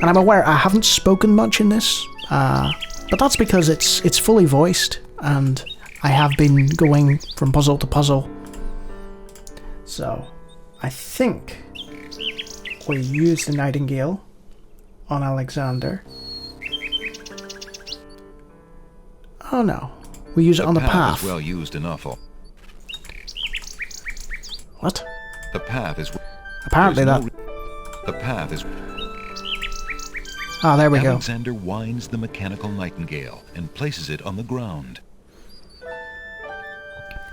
And I'm aware I haven't spoken much in this, but that's because it's fully voiced and I have been going from puzzle to puzzle. So, I think we use the nightingale on Alexander. Oh no, we use it on the path. Is well used enough. What? The path is... Apparently that... The path is... Ah, there we go. Alexander winds the mechanical nightingale and places it on the ground.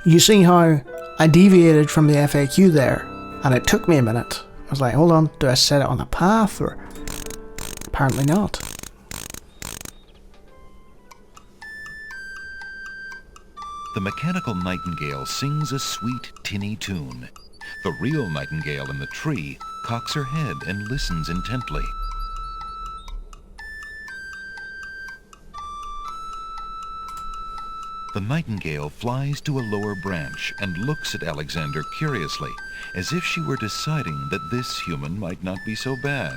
You see how I deviated from the FAQ there, and it took me a minute. I was like, hold on, do I set it on the path, or... Apparently not. The mechanical nightingale sings a sweet, tinny tune. The real nightingale in the tree cocks her head and listens intently. The nightingale flies to a lower branch and looks at Alexander curiously, as if she were deciding that this human might not be so bad.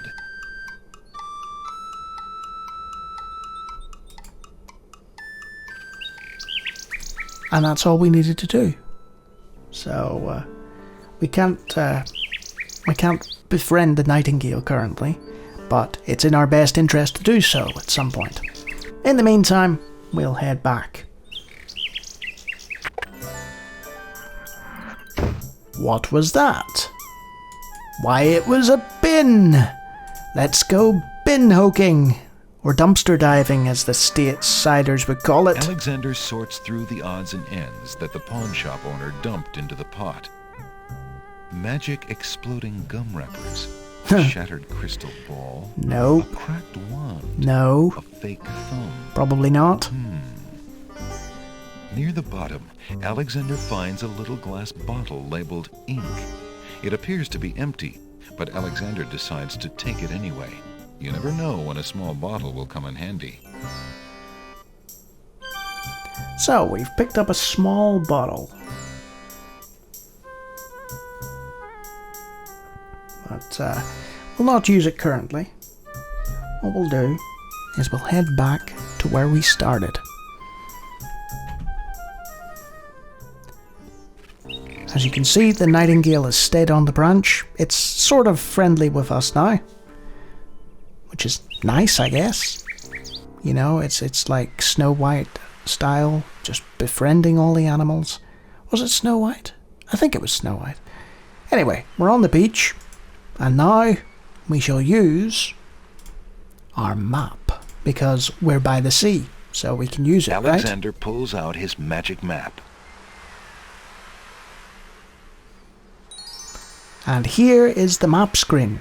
And that's all we needed to do. So, we can't befriend the nightingale currently, but it's in our best interest to do so at some point. In the meantime, we'll head back. What was that? Why, it was a bin! Let's go bin hoking! Or dumpster diving, as the statessiders would call it. Alexander sorts through the odds and ends that the pawn shop owner dumped into the pot. Magic exploding gum wrappers, a shattered crystal ball, Nope. a cracked wand, No. a fake thumb. Probably not. Near the bottom, Alexander finds a little glass bottle labeled ink. It appears to be empty, but Alexander decides to take it anyway. You never know when a small bottle will come in handy. So, we've picked up a small bottle. But we'll not use it currently. What we'll do is we'll head back to where we started. As you can see, the nightingale has stayed on the branch. It's sort of friendly with us now, which is nice, I guess. You know, it's like Snow White style, just befriending all the animals. Was it Snow White? I think it was Snow White. Anyway, we're on the beach, and now we shall use our map, because we're by the sea, so we can use it, right? Alexander pulls out his magic map. And here is the map screen.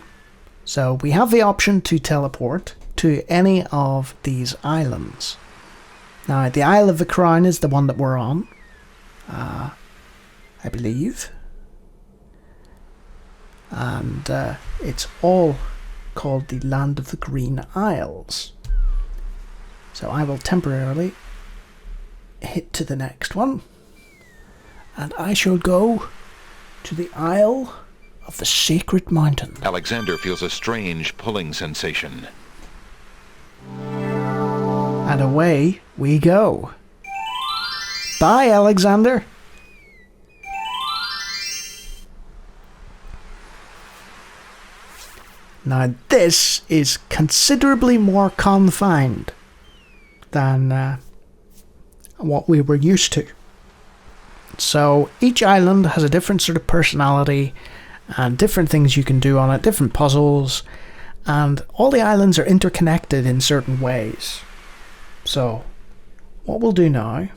So we have the option to teleport to any of these islands. Now, the Isle of the Crown is the one that we're on, I believe. And it's all called the Land of the Green Isles. So I will temporarily hit to the next one. And I shall go to the Isle of the Sacred Mountain. Alexander feels a strange pulling sensation. And away we go. Bye, Alexander. Now this is considerably more confined than what we were used to. So each island has a different sort of personality and different things you can do on it, different puzzles, and all the islands are interconnected in certain ways. So what we'll do now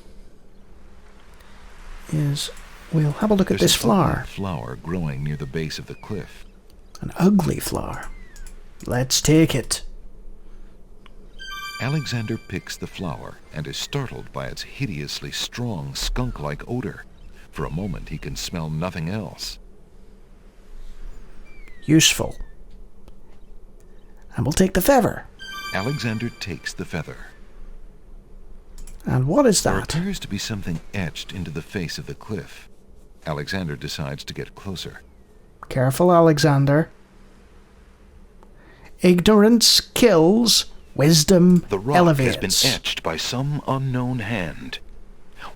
is we'll have a look at this flower. There's an ugly flower growing near the base of the cliff. An ugly flower. Let's take it. Alexander picks the flower and is startled by its hideously strong skunk-like odor. For a moment he can smell nothing else. Useful. And we'll take the feather. Alexander takes the feather. And what is There that? appears to be something etched into the face of the cliff. Alexander decides to get closer. Careful, Alexander. Ignorance kills, wisdom The rock elevates. has been etched by some unknown hand.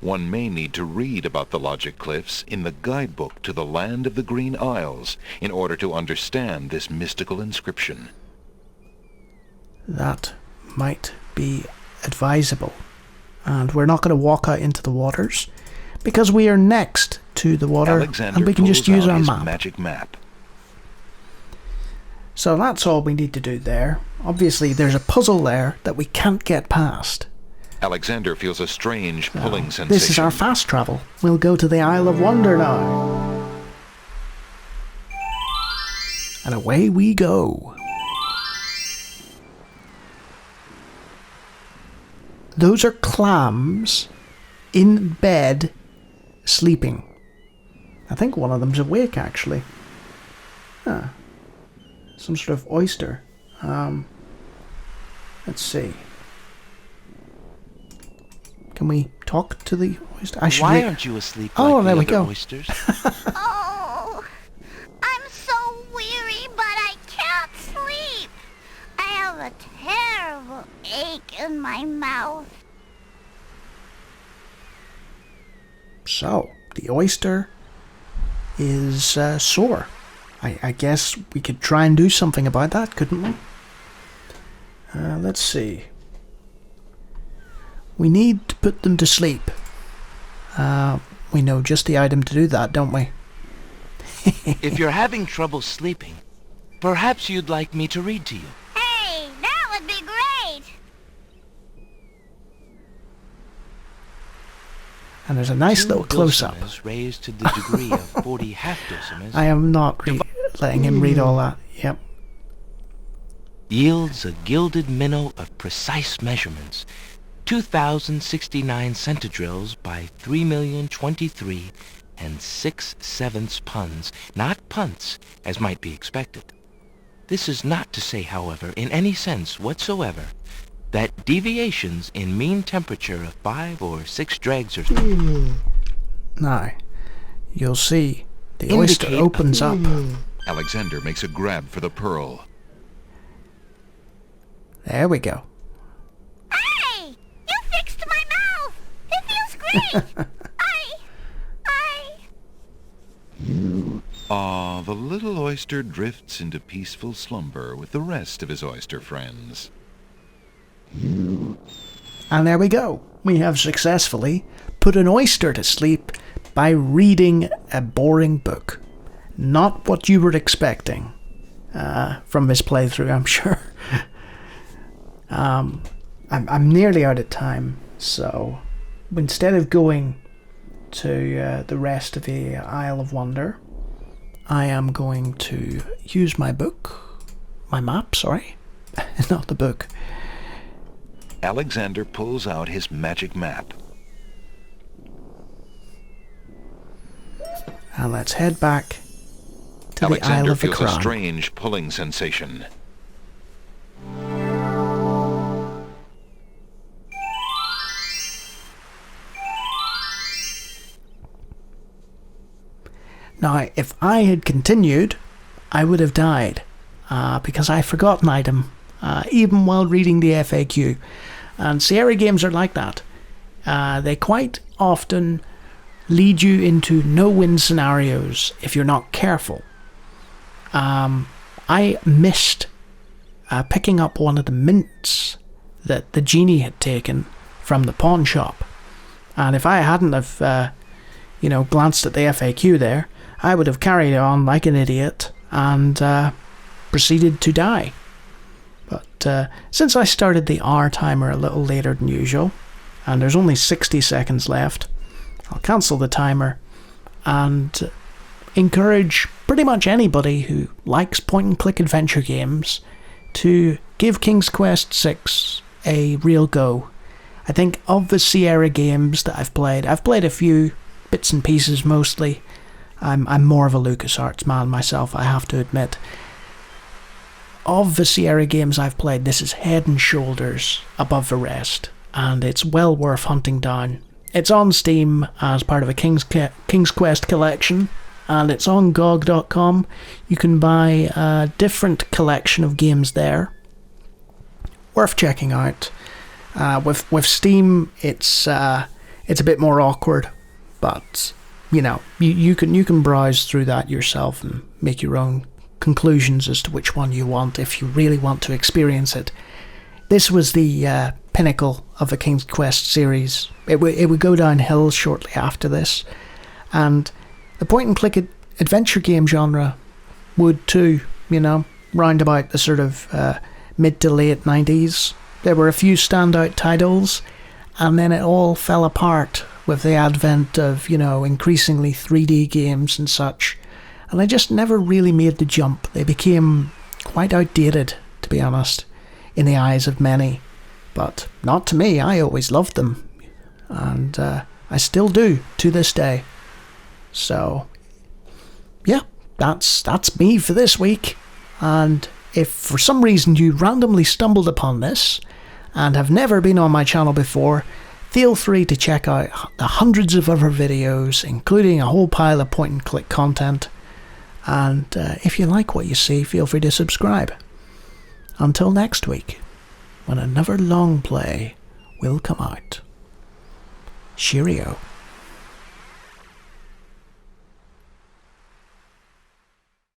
One may need to read about the logic cliffs in the guidebook to the Land of the Green Isles in order to understand this mystical inscription. That might be advisable. And we're not going to walk out into the waters because we are next to the water Alexander and we can just use pulls out our his map. magic map. So that's all we need to do there. Obviously there's a puzzle there that we can't get past. Alexander feels a strange pulling sensation. This is our fast travel. We'll go to the Isle of Wonder now. And away we go. Those are clams in bed sleeping. I think one of them's awake actually. Ah, some sort of oyster. Let's see. Can we talk to the oyster? Why aren't you asleep like oh, the there we other go. oysters? Oh, I'm so weary, but I can't sleep. I have a terrible ache in my mouth. So, the oyster is sore. I guess we could try and do something about that, couldn't we? Let's see. We need to put them to sleep. We know just the item to do that, don't we? If you're having trouble sleeping, perhaps you'd like me to read to you. Hey, that would be great. And there's a nice little close-up. Raised to the degree of 40 half-dosimeters I am not letting him read all that. Yep. Yields a gilded minnow of precise measurements, 2,069 centidrills by 3,023 and 6/7 puns, not punts, as might be expected. This is not to say, however, in any sense whatsoever, that deviations in mean temperature of 5 or 6 dregs or Now, you'll see the oyster opens up. Alexander makes a grab for the pearl. There we go. Hey! You fixed my mouth! It feels great! The little oyster drifts into peaceful slumber with the rest of his oyster friends. And there we go. We have successfully put an oyster to sleep by reading a boring book. Not what you were expecting from this playthrough, I'm sure. I'm nearly out of time, so instead of going to the rest of the Isle of Wonder, I am going to use my map, sorry, not the book. Alexander pulls out his magic map. And let's head back to the Isle Alexander of the feels Crown. a strange pulling sensation. Now, if I had continued, I would have died, because I forgot an item, even while reading the FAQ. And Sierra games are like that. They quite often lead you into no-win scenarios if you're not careful. I missed picking up one of the mints that the genie had taken from the pawn shop. And if I hadn't have, glanced at the FAQ there, I would have carried on like an idiot and proceeded to die. But since I started the hour timer a little later than usual, and there's only 60 seconds left, I'll cancel the timer and encourage pretty much anybody who likes point-and-click adventure games to give King's Quest VI a real go. I think of the Sierra games that I've played a few bits and pieces mostly. I'm more of a LucasArts man myself, I have to admit. Of the Sierra games I've played, this is head and shoulders above the rest, and it's well worth hunting down. It's on Steam as part of a King's Quest collection, and it's on GOG.com. You can buy a different collection of games there. Worth checking out. With Steam, it's a bit more awkward, but you can browse through that yourself and make your own conclusions as to which one you want if you really want to experience it. This was the pinnacle of the King's Quest series. It would go downhill shortly after this, and the point-and-click adventure game genre would too, round about the sort of mid to late 90s. There were a few standout titles, and then it all fell apart with the advent of, increasingly 3D games and such. And they just never really made the jump. They became quite outdated, to be honest, in the eyes of many. But not to me, I always loved them. And I still do, to this day. So, yeah, that's me for this week. And if for some reason you randomly stumbled upon this, and have never been on my channel before, feel free to check out the hundreds of other videos, including a whole pile of point-and-click content. And if you like what you see, feel free to subscribe. Until next week, when another long play will come out. Cheerio.